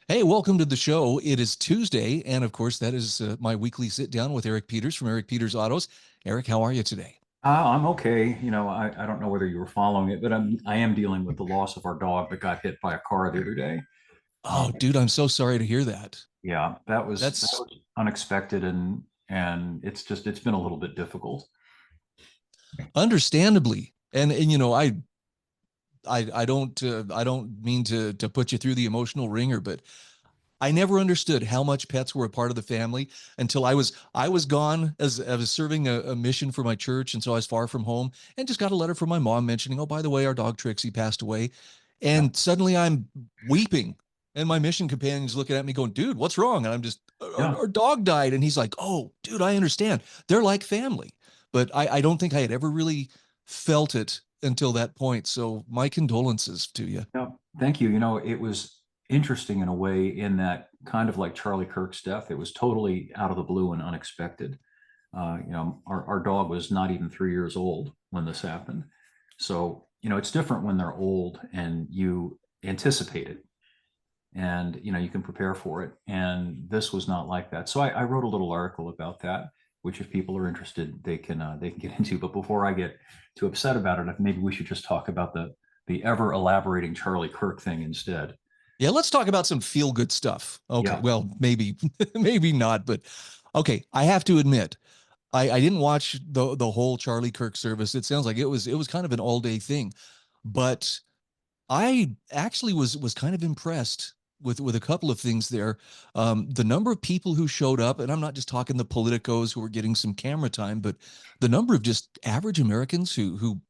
Hey, welcome to the show. It is Tuesday, and of course, that is my weekly sit down with Eric Peters from Eric Peters Autos. Eric, how are you today? I'm okay. I don't know whether you were following it, but I am dealing with the loss of our dog that got hit by a car the other day. Oh, Um, dude, I'm so sorry to hear that. yeah, that That's was unexpected, and it's been a little bit difficult. understandably, and I don't mean to put you through the emotional ringer, but I never understood how much pets were a part of the family until I was gone as I was serving a mission for my church, and so I was far from home, and just got a letter from my mom mentioning, oh, by the way, our dog Trixie passed away, Yeah, and suddenly I'm weeping, and my mission companion's looking at me going, dude, what's wrong? And I'm just, yeah. our dog died, and he's like, oh, dude, I understand. They're like family, but I don't think I had ever really felt it until that point. So my condolences to you. No, thank you. It was interesting in a way in that kind of like Charlie Kirk's death. It was totally out of the blue and unexpected. Our dog was not even 3 years old when this happened. So, it's different when they're old and you anticipate it and, you can prepare for it. And this was not like that. So I wrote a little article about that, which if people are interested, they can get into. But before I get too upset about it, maybe we should just talk about the ever elaborating Charlie Kirk thing instead. Yeah, let's talk about some feel good stuff. Okay, Yeah. well, maybe, maybe not, but okay. I have to admit, I didn't watch the whole Charlie Kirk service. It sounds like it was kind of an all day thing, but I actually was kind of impressed with a couple of things there. The number of people who showed up, and I'm not just talking the politicos who were getting some camera time, but the number of just average Americans who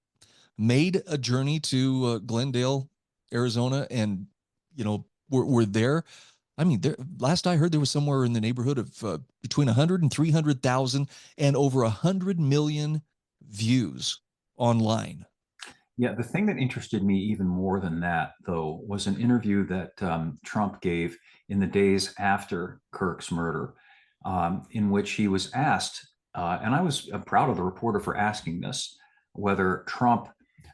made a journey to Glendale, Arizona, and were there. I mean, last I heard, there was somewhere in the neighborhood of between 100 and 300,000 and over 100 million views online. Yeah, the thing that interested me even more than that, though, was an interview that Trump gave in the days after Kirk's murder, in which he was asked, and I was proud of the reporter for asking this, whether Trump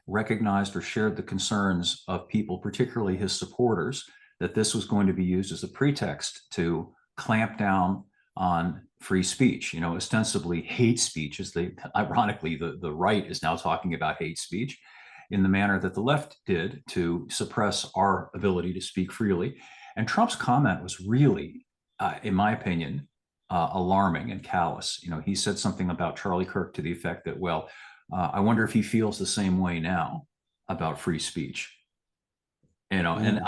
recognized or shared the concerns of people, particularly his supporters, that this was going to be used as a pretext to clamp down on free speech. Ostensibly hate speech, as they ironically the right is now talking about hate speech in the manner that the left did to suppress our ability to speak freely. And Trump's comment was really, in my opinion, alarming and callous. He said something about Charlie Kirk to the effect that, well, I wonder if he feels the same way now about free speech. And Ooh.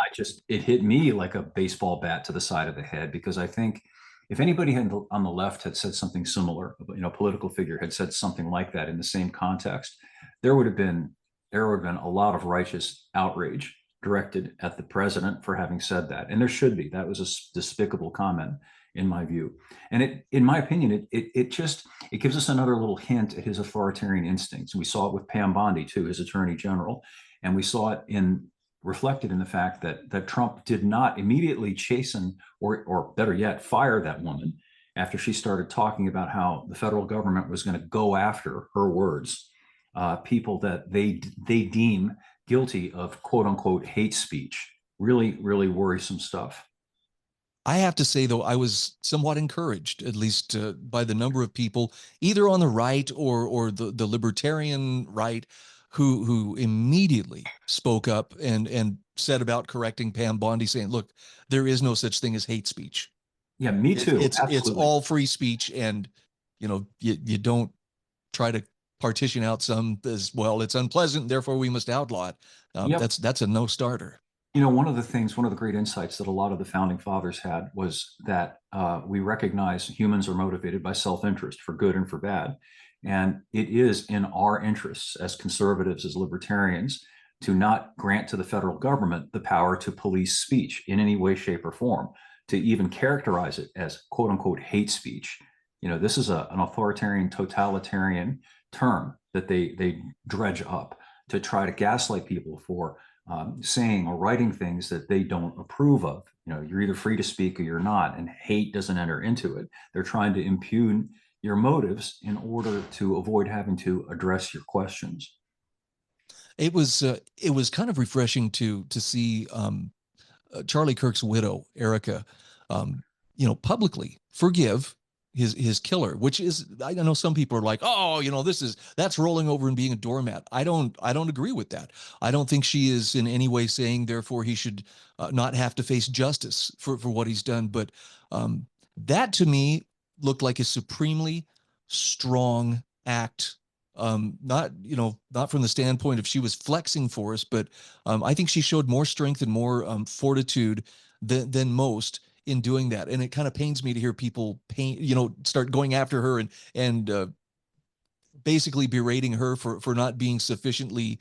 it hit me like a baseball bat to the side of the head, because I think if anybody on the left had said something similar, political figure had said something like that in the same context, there would have been there would have been a lot of righteous outrage directed at the president for having said that, and there should be. That was a despicable comment, in my view, and in my opinion, it gives us another little hint at his authoritarian instincts. We saw it with Pam Bondi too, his attorney general, and we saw it in reflected in the fact that Trump did not immediately chasten or better yet, fire that woman after she started talking about how the federal government was going to go after her words, people that they deem guilty of quote unquote hate speech. Really, really worrisome stuff. I have to say, though, I was somewhat encouraged, at least by the number of people, either on the right or the libertarian right, who immediately spoke up and said about correcting Pam Bondi, saying, "Look, there is no such thing as hate speech. Yeah, me too. It's Absolutely. all free speech, and you don't try to partition out some as well. It's unpleasant, therefore we must outlaw it." Yep. That's a no starter. One of the great insights that a lot of the founding fathers had was that we recognize humans are motivated by self-interest for good and for bad. And it is in our interests as conservatives, as libertarians, to not grant to the federal government the power to police speech in any way, shape, or form, to even characterize it as quote unquote hate speech. This is an authoritarian, totalitarian term that they dredge up to try to gaslight people for saying or writing things that they don't approve of. You're either free to speak or you're not, and hate doesn't enter into it. They're trying to impugn your motives in order to avoid having to address your questions. It was kind of refreshing to see Charlie Kirk's widow, Erica, um, publicly forgive his killer, which is, I know some people are like, oh, that's rolling over and being a doormat. I don't agree with that. I don't think she is in any way saying therefore he should not have to face justice for what he's done. But um, that to me looked like a supremely strong act. Not from the standpoint of she was flexing for us, but I think she showed more strength and more fortitude than most in doing that. And it kind of pains me to hear people start going after her and basically berating her for not being sufficiently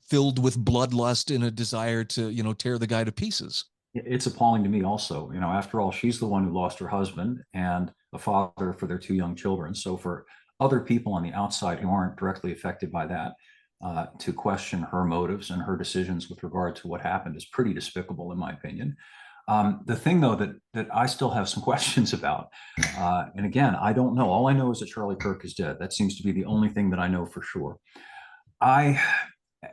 filled with bloodlust and a desire to, tear the guy to pieces. It's appalling to me also. After all, she's the one who lost her husband and a father for their two young children. So for other people on the outside who aren't directly affected by that, to question her motives and her decisions with regard to what happened is pretty despicable, in my opinion. The thing, though, that I still have some questions about, and again, I don't know. All I know is that Charlie Kirk is dead. That seems to be the only thing that I know for sure. I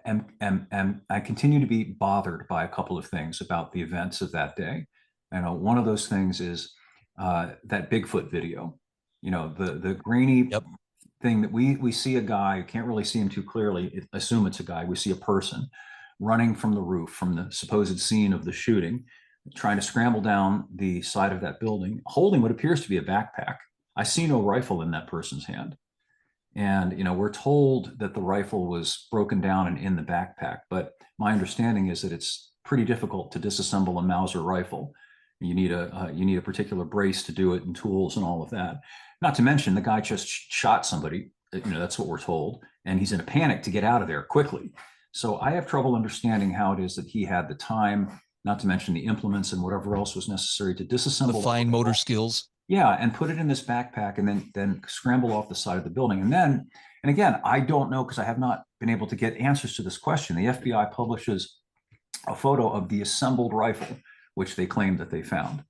I continue to be bothered by a couple of things about the events of that day. One of those things is that Bigfoot video. The grainy Yep. thing that we see a guy, can't really see him too clearly, assume it's a guy. We see a person running from the roof from the supposed scene of the shooting, trying to scramble down the side of that building, holding what appears to be a backpack. I see no rifle in that person's hand. And, we're told that the rifle was broken down and in the backpack, but my understanding is that it's pretty difficult to disassemble a Mauser rifle. You need a particular brace to do it and tools and all of that. Not to mention the guy just shot somebody. That's what we're told, and he's in a panic to get out of there quickly. So I have trouble understanding how it is that he had the time, not to mention the implements and whatever else was necessary to The disassemble. fine motor skills. Yeah, and put it in this backpack and then scramble off the side of the building. And again, I don't know because I have not been able to get answers to this question. The FBI publishes a photo of the assembled rifle, which they claim that they found.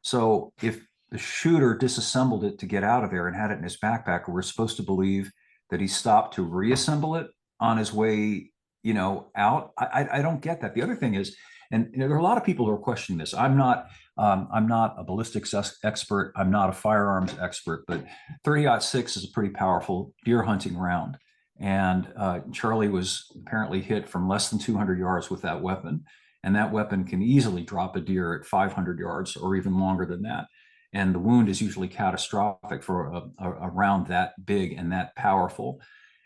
So if the shooter disassembled it to get out of there and had it in his backpack, we're supposed to believe that he stopped to reassemble it on his way, out. I don't get that. The other thing is, and there are a lot of people who are questioning this. I'm not a ballistics expert. I'm not a firearms expert, but 30-06 is a pretty powerful deer hunting round. And Charlie was apparently hit from less than 200 yards with that weapon. And that weapon can easily drop a deer at 500 yards or even longer than that. And the wound is usually catastrophic for a round that big and that powerful.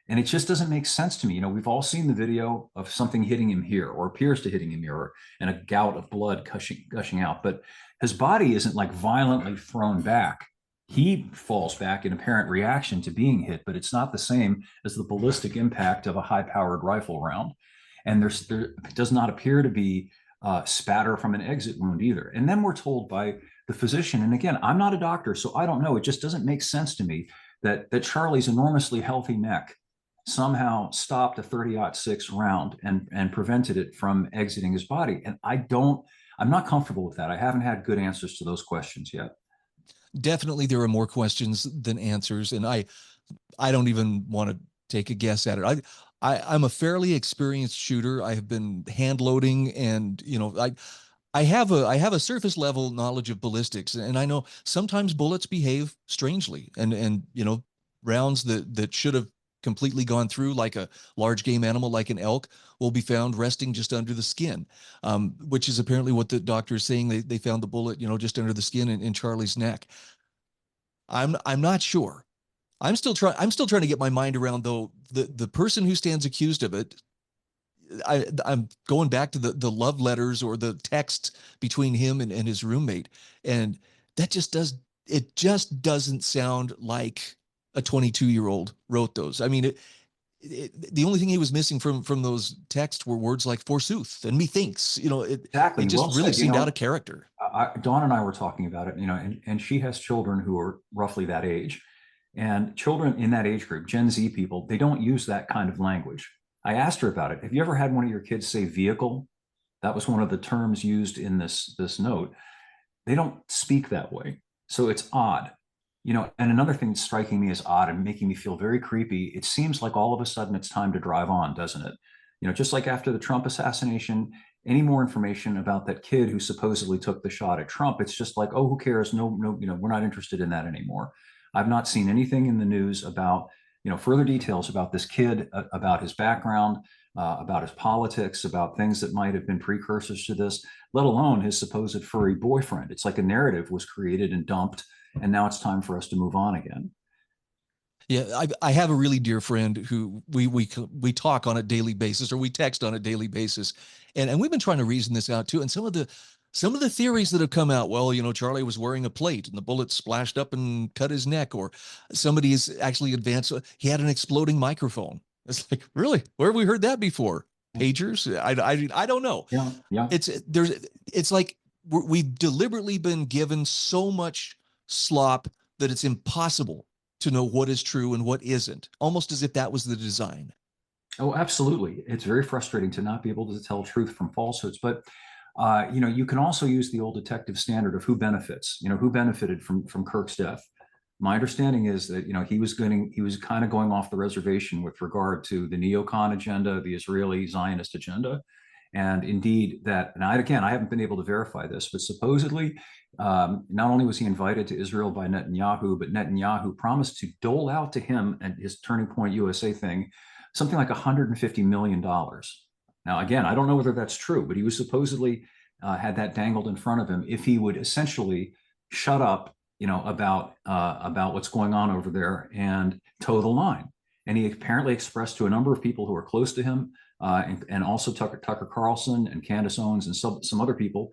And it just doesn't make sense to me. We've all seen the video of something hitting him here or appears to hitting him here and a gout of blood gushing out. But his body isn't like violently thrown back. He falls back in apparent reaction to being hit, but it's not the same as the ballistic impact of a high-powered rifle round. And there does not appear to be spatter from an exit wound either. And then we're told by the physician, and again, I'm not a doctor, so I don't know. It just doesn't make sense to me that Charlie's enormously healthy neck somehow stopped a 30-06 round and prevented it from exiting his body. And I'm not comfortable with that. I haven't had good answers to those questions yet. Definitely there are more questions than answers, and I don't even want to take a guess at it. I'm a fairly experienced shooter. I have been hand loading, and I have a surface level knowledge of ballistics, and I know sometimes bullets behave strangely, and rounds that should have completely gone through, like a large game animal like an elk, will be found resting just under the skin, which is apparently what the doctor is saying. They found the bullet, just under the skin in Charlie's neck. I'm not sure. I'm still trying to get my mind around, though, the person who stands accused of it. I'm going back to the love letters or the text between him and his roommate, and that just doesn't sound like a 22-year-old wrote those. I mean, the only thing he was missing from those texts were words like forsooth and methinks. It Exactly. just Well really said. seemed out of character. Dawn and I were talking about it, and she has children who are roughly that age. And children in that age group, Gen Z people, they don't use that kind of language. I asked her about it. Have you ever had one of your kids say vehicle? That was one of the terms used in this note. They don't speak that way. So it's odd. And another thing that's striking me as odd and making me feel very creepy, it seems like all of a sudden it's time to drive on, doesn't it? Just like after the Trump assassination, any more information about that kid who supposedly took the shot at Trump. It's just like, oh, who cares? No, no, we're not interested in that anymore. I've not seen anything in the news about, further details about this kid, about his background, about his politics, about things that might have been precursors to this, let alone his supposed furry boyfriend. It's like a narrative was created and dumped, and now it's time for us to move on again. Yeah, I have a really dear friend who we talk on a daily basis, or we text on a daily basis, and we've been trying to reason this out too. And some of the theories that have come out, well, Charlie was wearing a plate and the bullet splashed up and cut his neck, or somebody's actually advanced. He had an exploding microphone. It's like, really, where have we heard that before? Pagers? I don't know. Yeah, yeah. It's like we've deliberately been given so much slop that it's impossible to know what is true and what isn't, almost as if that was the design. Oh, absolutely. It's very frustrating to not be able to tell truth from falsehoods. But you can also use the old detective standard of who benefits. Who benefited from Kirk's death. My understanding is that he was kind of going off the reservation with regard to the neocon agenda, the Israeli Zionist agenda, and indeed that. And I haven't been able to verify this, but supposedly, not only was he invited to Israel by Netanyahu, but Netanyahu promised to dole out to him and his Turning Point USA thing something like $150 million. Now, again, I don't know whether that's true, but he was supposedly had that dangled in front of him if he would essentially shut up, about what's going on over there and toe the line. And he apparently expressed to a number of people who are close to him, and also Tucker Carlson and Candace Owens and some other people,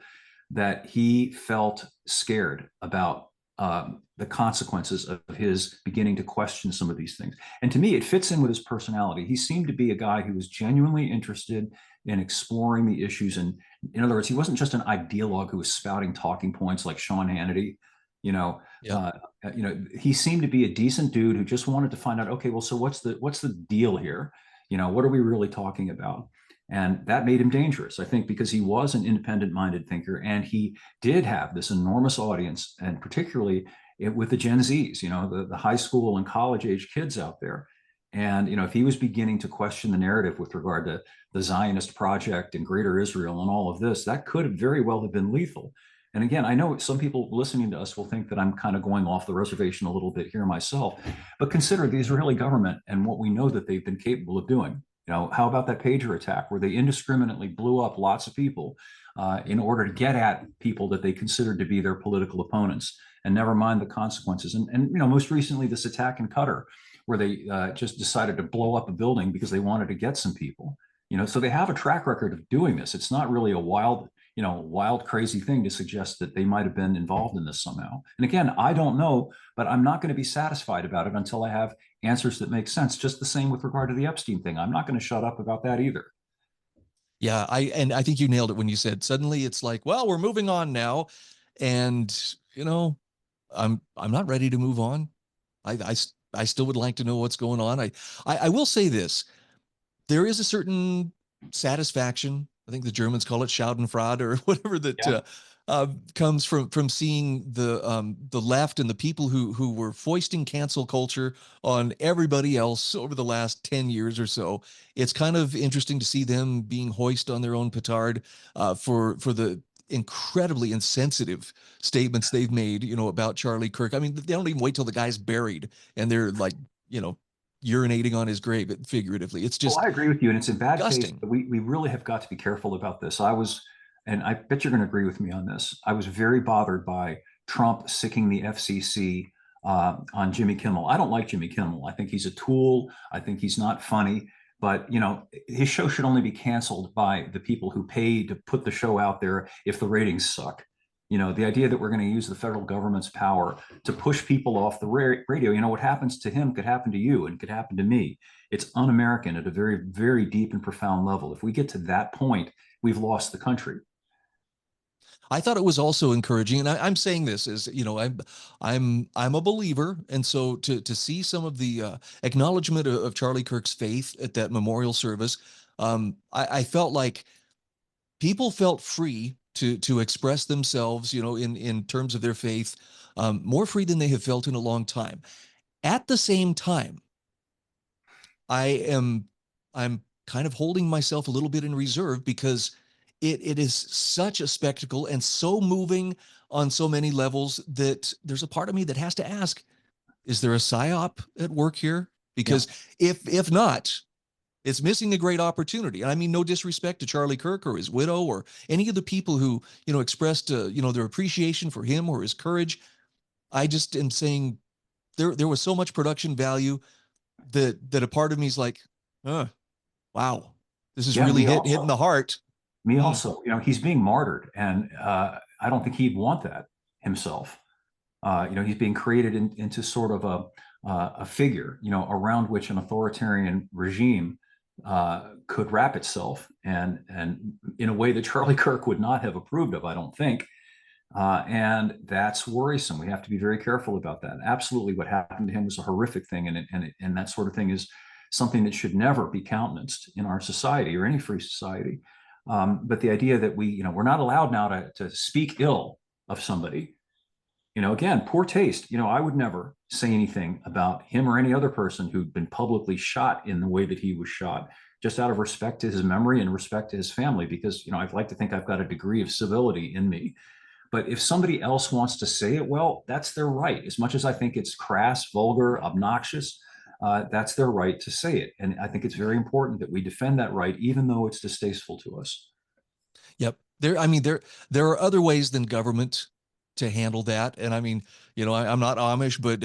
that he felt scared about the consequences of his beginning to question some of these things. And to me, it fits in with his personality. He seemed to be a guy who was genuinely interested in exploring the issues. And in other words, he wasn't just an ideologue who was spouting talking points like Sean Hannity. You know, Yeah. uh, he seemed to be a decent dude who just wanted to find out, okay, well, so what's the deal here? What are we really talking about? And that made him dangerous, I think, because he was an independent minded thinker and he did have this enormous audience, and particularly with the Gen Zs, the high school and college age kids out there. And, if he was beginning to question the narrative with regard to the Zionist project and greater Israel and all of this, that could very well have been lethal. And again, I know some people listening to us will think that I'm kind of going off the reservation a little bit here myself, but consider the Israeli government and what we know that they've been capable of doing. How about that pager attack where they indiscriminately blew up lots of people in order to get at people that they considered to be their political opponents, and never mind the consequences. And most recently, this attack in Qatar, where they just decided to blow up a building because they wanted to get some people. So they have a track record of doing this. It's not really a wild, crazy thing to suggest that they might have been involved in this somehow. And again, I don't know, but I'm not going to be satisfied about it until I have answers that make sense. Just the same with regard to the Epstein thing. I'm not going to shut up about that either. Yeah, I think you nailed it when you said suddenly it's like, well, we're moving on now, and you know, I'm not ready to move on. I still would like to know what's going on. I will say this: there is a certain satisfaction. I think the Germans call it Schadenfreude or whatever that Yeah. comes from seeing the left and the people who were foisting cancel culture on everybody else over the last 10 years or so. It's kind of interesting to see them being hoist on their own petard for the incredibly insensitive statements they've made, about Charlie Kirk. I mean, they don't even wait till the guy's buried and they're like, you know, urinating on his grave, figuratively. It's Well, just I agree with you, and it's in bad taste. disgusting. We really have got to be careful about this. And I bet you're going to agree with me on this. I was very bothered by Trump sicking the FCC on Jimmy Kimmel. I don't like Jimmy Kimmel. I think he's a tool. I think he's not funny. But his show should only be canceled by the people who pay to put the show out there if the ratings suck. The idea that we're going to use the federal government's power to push people off the radio. What happens to him could happen to you and could happen to me. It's un-American at a very, very deep and profound level. If we get to that point, we've lost the country. I thought it was also encouraging, and I'm saying this as I'm a believer, and so to see some of the acknowledgement of Charlie Kirk's faith at that memorial service, I felt like people felt free to express themselves, in terms of their faith, more free than they have felt in a long time. At the same time, I am I'm kind of holding myself a little bit in reserve because it is such a spectacle and so moving on so many levels that there's a part of me that has to ask, is there a psyop at work here? Yeah, Because if not, it's missing a great opportunity. And I mean, no disrespect to Charlie Kirk or his widow or any of the people who, expressed, their appreciation for him or his courage. I just am saying there was so much production value that a part of me is like, oh, wow, this is yeah, really hitting the heart. me Mm. also. He's being martyred, and I don't think he'd want that himself. He's being created into sort of a figure, around which an authoritarian regime could wrap itself, and in a way that Charlie Kirk would not have approved of, I don't think. And that's worrisome. We have to be very careful about that. Absolutely, what happened to him was a horrific thing, and that sort of thing is something that should never be countenanced in our society or any free society. But the idea that we're not allowed now to speak ill of somebody, again, poor taste. I would never say anything about him or any other person who'd been publicly shot in the way that he was shot, just out of respect to his memory and respect to his family, because, I'd like to think I've got a degree of civility in me. But if somebody else wants to say it, well, that's their right. As much as I think it's crass, vulgar, obnoxious, that's their right to say it. And I think it's very important that we defend that right, even though it's distasteful to us. Yep. I mean, there are other ways than government to handle that. And I mean, I'm not Amish, but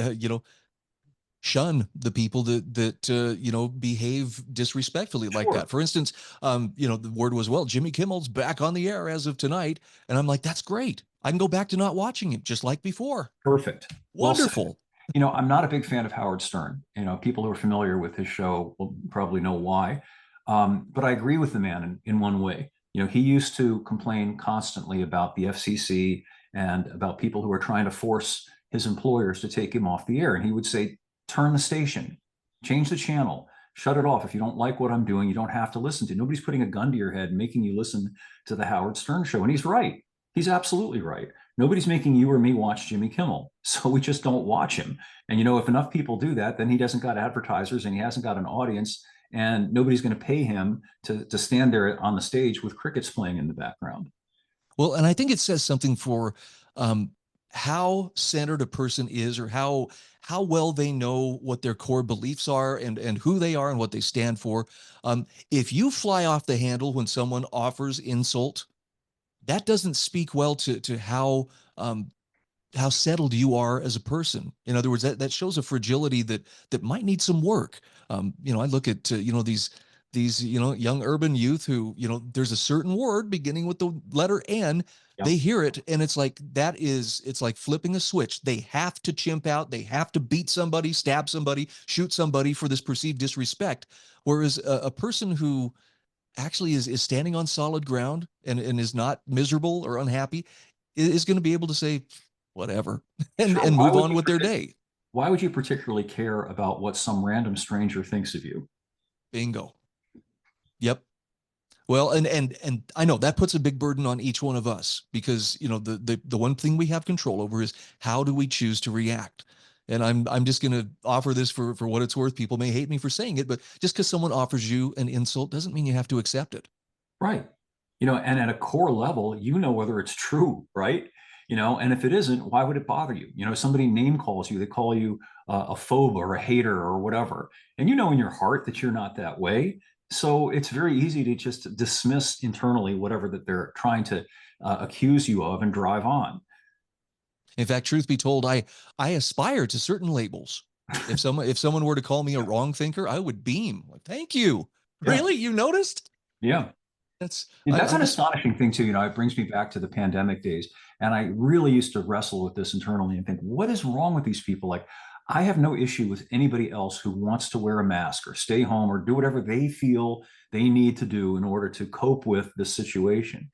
shun the people that behave disrespectfully like Sure. that. For instance, the word was, well, Jimmy Kimmel's back on the air as of tonight, and I'm like, that's great. I can go back to not watching him just like before. Perfect. Well said. Wonderful. I'm not a big fan of Howard Stern. People who are familiar with his show will probably know why. But I agree with the man in one way. He used to complain constantly about the FCC and about people who are trying to force his employers to take him off the air. And he would say, turn the station, change the channel, shut it off. If you don't like what I'm doing, you don't have to listen to. Nobody's putting a gun to your head and making you listen to the Howard Stern show. And he's right. He's absolutely right. Nobody's making you or me watch Jimmy Kimmel. So we just don't watch him. And if enough people do that, then he doesn't got advertisers and he hasn't got an audience, and nobody's going to pay him to stand there on the stage with crickets playing in the background. Well, and I think it says something for um, how centered a person is, or how well they know what their core beliefs are, and who they are and what they stand for. If you fly off the handle when someone offers insult, that doesn't speak well to how settled you are as a person. In other words, that shows a fragility that might need some work. I look at these young urban youth who, there's a certain word beginning with the letter N. Yeah. They hear it and it's like flipping a switch. They have to chimp out. They have to beat somebody, stab somebody, shoot somebody for this perceived disrespect. Whereas a person who actually is standing on solid ground and is not miserable or unhappy is going to be able to say whatever and Sure. and move on with their day. Why would you particularly care about what some random stranger thinks of you? Bingo. Yep. Well, and I know that puts a big burden on each one of us, because the one thing we have control over is how do we choose to react. And I'm just going to offer this for what it's worth. People may hate me for saying it, but just because someone offers you an insult doesn't mean you have to accept it. Right. And at a core level, whether it's true, right? And if it isn't, why would it bother you? Somebody name calls you, they call you a phobe or a hater or whatever. And in your heart that you're not that way. So it's very easy to just dismiss internally whatever that they're trying to accuse you of and drive on. In fact, truth be told, I aspire to certain labels. If someone were to call me a Yeah. wrong thinker, I would beam. Like, thank you. Yeah. Really? You noticed? Yeah. That's That's I an just astonishing thing too. It brings me back to the pandemic days. And I really used to wrestle with this internally and think, what is wrong with these people? Like, I have no issue with anybody else who wants to wear a mask or stay home or do whatever they feel they need to do in order to cope with the situation.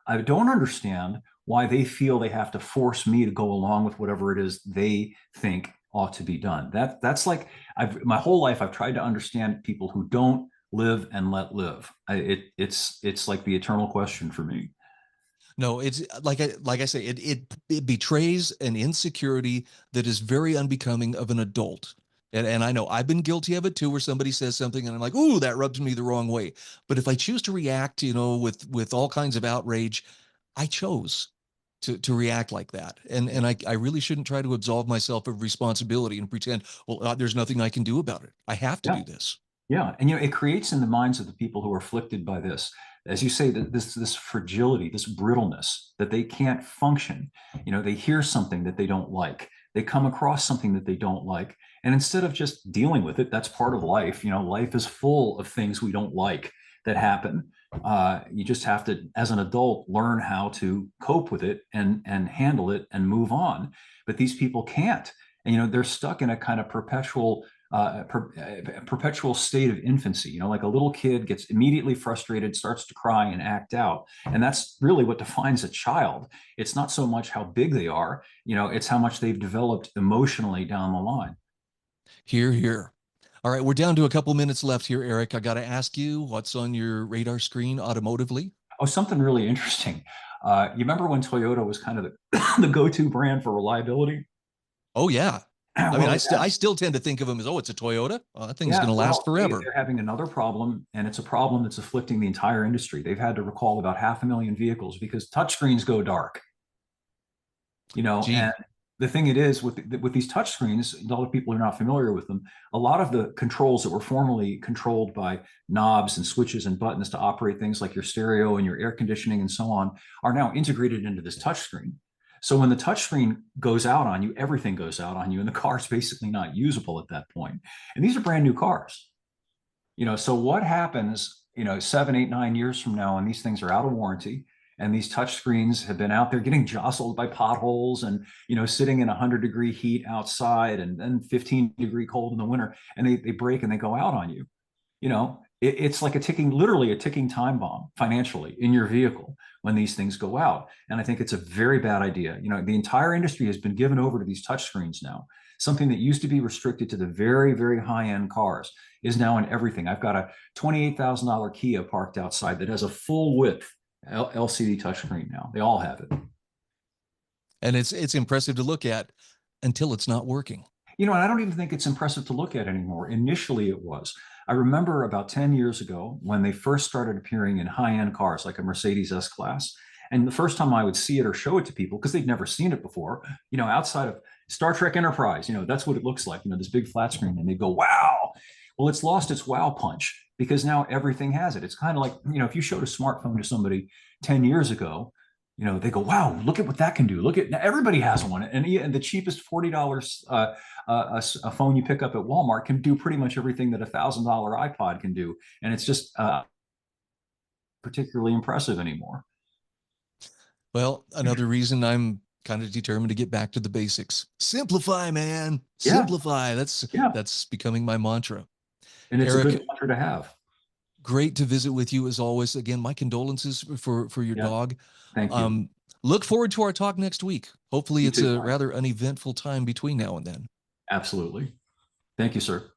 I don't understand why they feel they have to force me to go along with whatever it is they think ought to be done. That's like my whole life I've tried to understand people who don't live and let live. It's like the eternal question for me. no, it's like I say, it betrays an insecurity that is very unbecoming of an adult. And I know I've been guilty of it too, where somebody says something and I'm like, ooh, that rubs me the wrong way. But if I choose to react, with all kinds of outrage, I chose to react like that. And I really shouldn't try to absolve myself of responsibility and pretend, well, there's nothing I can do about it. I have to Yeah. do this. Yeah, and it creates in the minds of the people who are afflicted by this, as you say, that this fragility, this brittleness, that they can't function. They hear something that they don't like, they come across something that they don't like, and instead of just dealing with it, that's part of life. Life is full of things we don't like that happen. You just have to, as an adult, learn how to cope with it and handle it and move on. But these people can't, and they're stuck in a kind of perpetual state of infancy. Like a little kid gets immediately frustrated, starts to cry and act out. And that's really what defines a child. It's not so much how big they are, it's how much they've developed emotionally down the line. Here, here. All right, we're down to a couple minutes left here, Eric. I got to ask you, what's on your radar screen automotively? Oh, something really interesting. You remember when Toyota was kind of the go-to brand for reliability? Oh yeah. I mean, Well, I still tend to think of them as, oh, it's a Toyota. Oh, that thing's going yeah, to last well, forever. they're having another problem, and it's a problem that's afflicting the entire industry. They've had to recall about 500,000 vehicles because touchscreens go dark. And Gee, the thing it is with these touch screens, a lot of people are not familiar with them. A lot of the controls that were formerly controlled by knobs and switches and buttons to operate things like your stereo and your air conditioning and so on are now integrated into this touch screen. So when the touch screen goes out on you, everything goes out on you, and the car is basically not usable at that point. And these are brand new cars. So what happens, 7, 8, 9 years from now, and these things are out of warranty, and these touch screens have been out there getting jostled by potholes and, sitting in 100-degree heat outside and then 15-degree cold in the winter, and they break and they go out on you. It's like literally a ticking time bomb financially in your vehicle when these things go out. And I think it's a very bad idea. The entire industry has been given over to these touch screens now. Something that used to be restricted to the very, very high end cars is now in everything. I've got a $28,000 Kia parked outside that has a full width LCD touchscreen now. They all have it. and it's impressive to look at until it's not working. And I don't even think it's impressive to look at anymore. Initially, it was. I remember about 10 years ago when they first started appearing in high end cars like a Mercedes S Class. And the first time I would see it or show it to people, because they'd never seen it before, outside of Star Trek Enterprise, that's what it looks like, this big flat screen. And they go, wow. Well, it's lost its wow punch because now everything has it. It's kind of like, if you showed a smartphone to somebody 10 years ago, they go, wow, look at what that can do. Look at, now everybody has one. And the cheapest $40 a phone you pick up at Walmart can do pretty much everything that $1,000 iPod can do. And it's just particularly impressive anymore. Well, another reason I'm kind of determined to get back to the basics. Simplify, man. Yeah. Simplify. Yeah. That's becoming my mantra. And it's a good Eric, mantra to have. great to visit with you as always. Again, my condolences for your Yeah. dog. Thank you. Um, Look forward to our talk next week. Hopefully, You it's too. a rather uneventful time between now and then. Absolutely. Thank you, sir.